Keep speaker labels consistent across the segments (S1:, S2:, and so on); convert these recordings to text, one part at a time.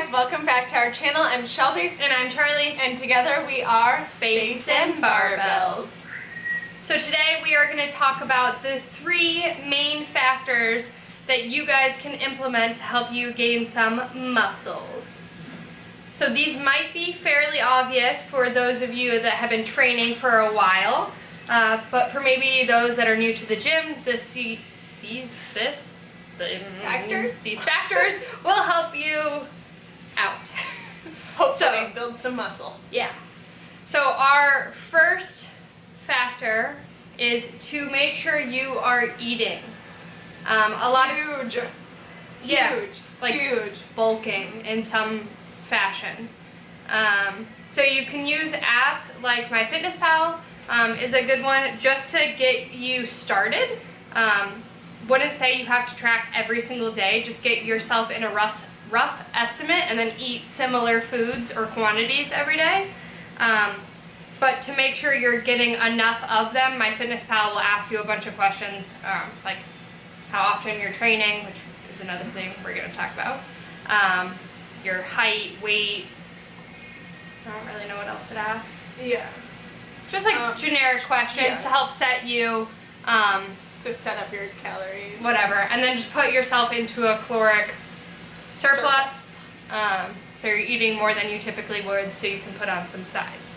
S1: guys, welcome back to our channel. I'm Shelby.
S2: And I'm Charlie.
S1: And together we are
S2: Babes and Barbells. So today we are going to talk about the 3 main factors that you guys can implement to help you gain some muscles. So these might be fairly obvious for those of you that have been training for a while, but for maybe those that are new to the gym, these factors will help you out.
S1: Hopefully build some muscle.
S2: Yeah. So our first factor is to make sure you are eating. A lot of
S1: huge,
S2: like
S1: huge
S2: bulking in some fashion. So you can use apps like MyFitnessPal is a good one just to get you started. Wouldn't say you have to track every single day. Just get yourself in a rough estimate and then eat similar foods or quantities every day. But to make sure you're getting enough of them, MyFitnessPal will ask you a bunch of questions, like how often you're training, which is another thing we're going to talk about. Your height, weight. I don't really know what else it asks.
S1: Yeah.
S2: Just like generic questions to help set you.
S1: To set up your calories.
S2: Whatever. And then just put yourself into a caloric surplus. So you're eating more than you typically would, so you can put on some size.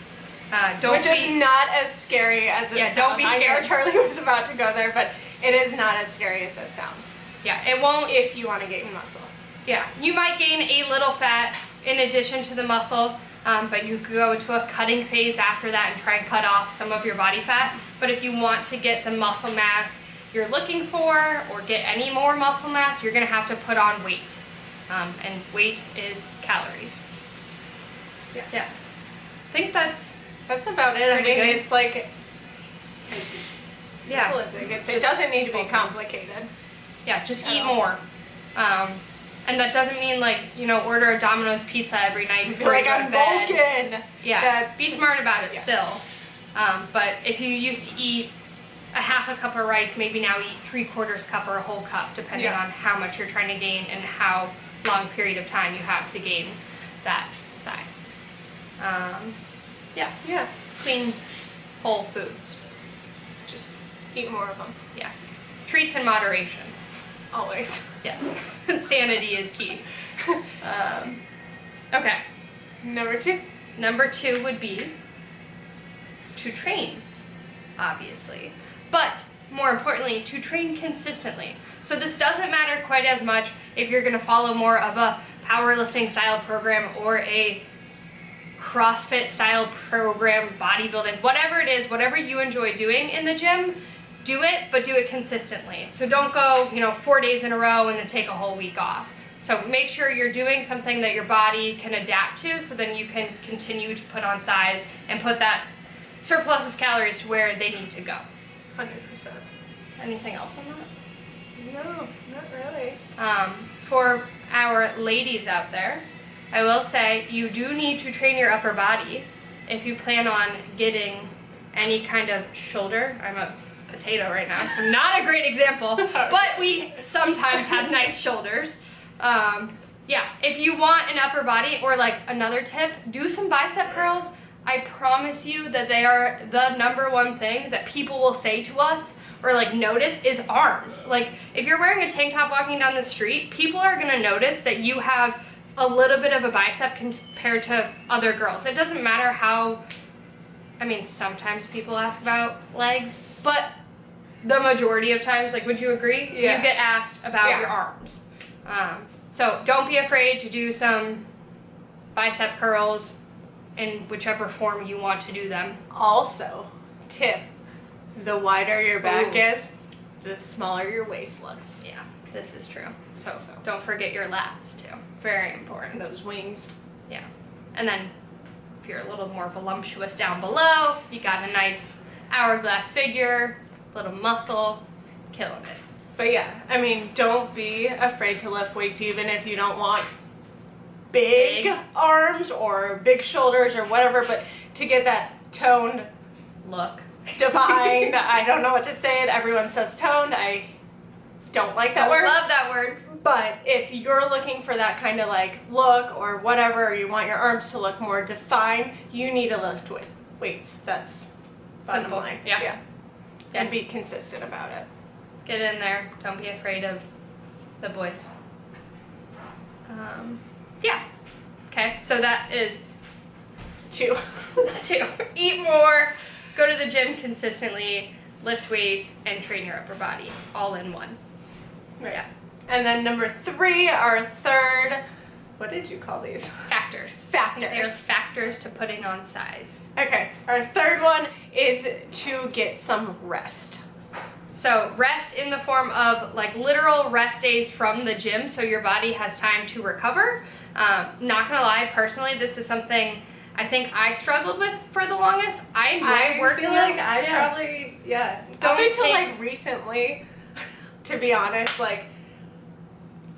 S1: Which is not as scary as it sounds.
S2: Don't be scared.
S1: I know Charlie was about to go there, but it is not as scary as it sounds.
S2: Yeah, it won't.
S1: If you want to gain muscle.
S2: Yeah, you might gain a little fat in addition to the muscle, but you could go into a cutting phase after that and try and cut off some of your body fat. But if you want to get the muscle mass you're looking for, or get any more muscle mass, you're going to have to put on weight. And weight is calories.
S1: Yes.
S2: Yeah. I think that's
S1: about it. I mean,
S2: good.
S1: it's like,
S2: yeah.
S1: It doesn't need to be complicated.
S2: Yeah, just eat more. And that doesn't mean like, order a Domino's pizza every night before you go to bed.
S1: Vulcan.
S2: Yeah, be smart about it still. But if you used to eat a half a cup of rice, maybe now eat 3/4 cup or a whole cup, depending on how much you're trying to gain and how long period of time you have to gain that size. Yeah. Clean, whole foods.
S1: Just eat more of them.
S2: Yeah. Treats in moderation.
S1: Always.
S2: Yes. Sanity is key. Okay. Number two would be to train, obviously. But more importantly, to train consistently. So this doesn't matter quite as much if you're going to follow more of a powerlifting style program or a CrossFit style program, bodybuilding, whatever it is, whatever you enjoy doing in the gym, do it, but do it consistently. So don't go, 4 days in a row and then take a whole week off. So make sure you're doing something that your body can adapt to, so then you can continue to put on size and put that surplus of calories to where they need to go.
S1: 100%.
S2: Anything else on that?
S1: No, not really.
S2: For our ladies out there, I will say you do need to train your upper body if you plan on getting any kind of shoulder. I'm a potato right now, so not a great example, but we sometimes have nice shoulders. Yeah, if you want an upper body, or like another tip, do some bicep curls. I promise you that they are the #1 thing that people will say to us or like notice is arms. Like if you're wearing a tank top walking down the street, people are gonna notice that you have a little bit of a bicep compared to other girls. It doesn't matter how, sometimes people ask about legs, but the majority of times, like, would you agree?
S1: Yeah.
S2: You get asked about your arms. So don't be afraid to do some bicep curls in whichever form you want to do them.
S1: Also, tip, the wider your back is, the smaller your waist looks.
S2: Yeah, this is true. So don't forget your lats too. Very important.
S1: Those wings.
S2: Yeah. And then if you're a little more voluptuous down below, you got a nice hourglass figure, little muscle, killing it.
S1: But yeah, don't be afraid to lift weights even if you don't want big arms or big shoulders or whatever, but to get that toned
S2: look.
S1: Defined. I don't know what to say it. Everyone says toned. I don't like that word.
S2: Love that word.
S1: But if you're looking for that kind of like look or whatever, or you want your arms to look more defined, you need to lift weights. That's bottom
S2: Simple.
S1: line.
S2: Yeah.
S1: And be consistent about it.
S2: Get in there. Don't be afraid of the boys. Yeah. Okay, so that is
S1: 2.
S2: 2. Eat more, go to the gym consistently, lift weights, and train your upper body all in one.
S1: Right.
S2: Yeah.
S1: And then number 3, our third, what did you call these?
S2: Factors.
S1: Factors.
S2: There's factors to putting on size.
S1: Okay, our third one is to get some rest.
S2: So rest in the form of like literal rest days from the gym so your body has time to recover. Not gonna lie, personally, this is something I think I struggled with for the longest. I enjoy working
S1: feel like
S2: out.
S1: I
S2: Yeah.
S1: probably, yeah.
S2: Don't
S1: Up until
S2: take-
S1: like recently, to be honest, like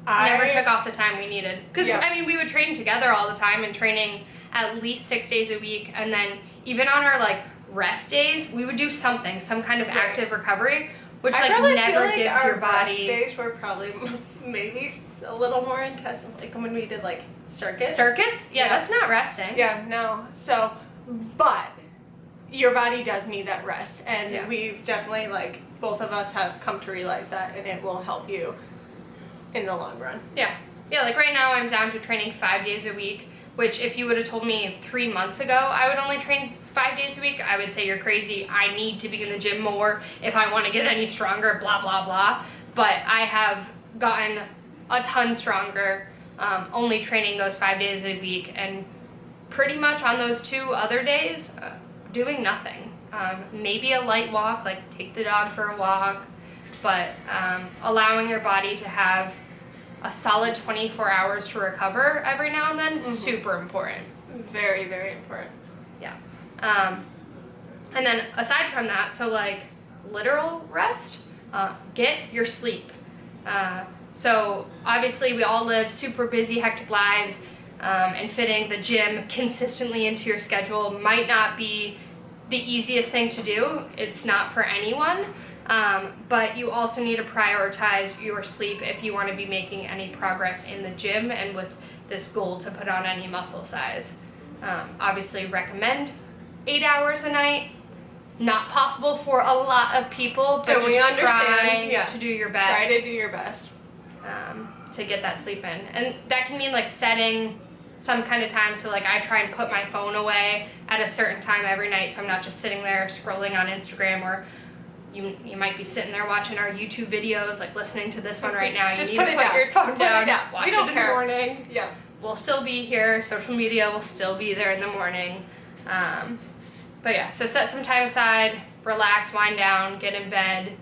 S2: Never took off the time we needed. Because,
S1: Yeah.
S2: I mean, we would train together all the time and training at least 6 days a week. And then even on our, like, rest days, we would do something, some kind of
S1: Right.
S2: active recovery, which,
S1: I
S2: like,
S1: probably
S2: never
S1: feel like
S2: gives
S1: our
S2: your body...
S1: rest days were probably maybe a little more intense, like when we did like circuits.
S2: Circuits? Yeah,
S1: Yeah.
S2: that's not resting.
S1: Yeah, no. So, but your body does need that rest, and
S2: Yeah.
S1: we've definitely, like, both of us have come to realize that, and it will help you in the long run.
S2: Yeah. Yeah, like right now I'm down to training 5 days a week, which if you would have told me 3 months ago I would only train 5 days a week, I would say you're crazy. I need to be in the gym more if I want to get any stronger, blah, blah, blah. But I have gotten a ton stronger, only training those 5 days a week, and pretty much on those 2 other days, doing nothing. Maybe a light walk, like take the dog for a walk, but allowing your body to have a solid 24 hours to recover every now and then, super important.
S1: Very, very important.
S2: Yeah. And then aside from that, so like literal rest, get your sleep. So obviously we all live super busy, hectic lives, and fitting the gym consistently into your schedule might not be the easiest thing to do. It's not for anyone. But you also need to prioritize your sleep if you want to be making any progress in the gym and with this goal to put on any muscle size. Obviously recommend 8 hours a night. Not possible for a lot of people, but
S1: And we
S2: just
S1: understand,
S2: try to do your best.
S1: Try to do your best.
S2: To get that sleep in. And that can mean like setting some kind of time, so like I try and put my phone away at a certain time every night so I'm not just sitting there scrolling on Instagram, or you might be sitting there watching our YouTube videos, like listening to this one right now.
S1: Just
S2: you
S1: put
S2: need
S1: it
S2: to put
S1: down.
S2: your phone
S1: Put it
S2: down,
S1: down.
S2: watch
S1: We don't
S2: it in
S1: care.
S2: the morning.
S1: Yeah.
S2: We'll still be here, social media will still be there in the morning. But yeah, so set some time aside, relax, wind down, get in bed.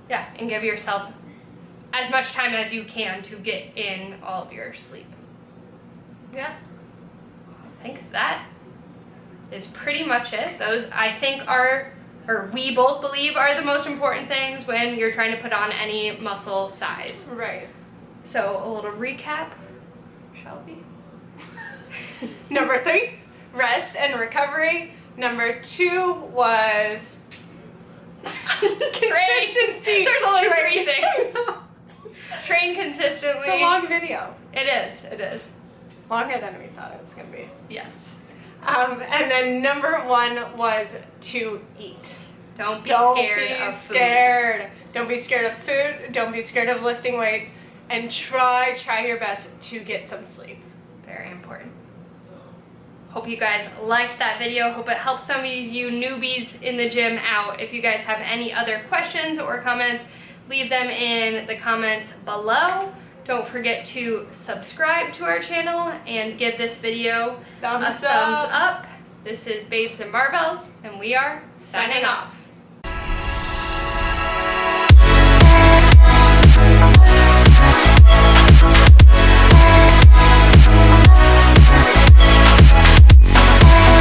S2: Yeah, and give yourself as much time as you can to get in all of your sleep.
S1: Yeah.
S2: I think that is pretty much it. Those, I think, are, or we both believe, are the most important things when you're trying to put on any muscle size.
S1: Right.
S2: So a little recap, shall we?
S1: Number 3, rest and recovery. Number 2 was consistency.
S2: There's only
S1: Train.
S2: 3 things. Train consistently.
S1: It's a long video.
S2: It is, it is.
S1: Longer than we thought it was going to be.
S2: Yes.
S1: And then number 1 was to eat.
S2: Don't be
S1: Don't
S2: scared
S1: be
S2: of food.
S1: scared. Don't be scared of food. Don't be scared of lifting weights. And try your best to get some sleep.
S2: Very important. Hope you guys liked that video. Hope it helps some of you newbies in the gym out. If you guys have any other questions or comments, leave them in the comments below. Don't forget to subscribe to our channel and give this video a thumbs up. This is Babes and Barbells, and we are signing off.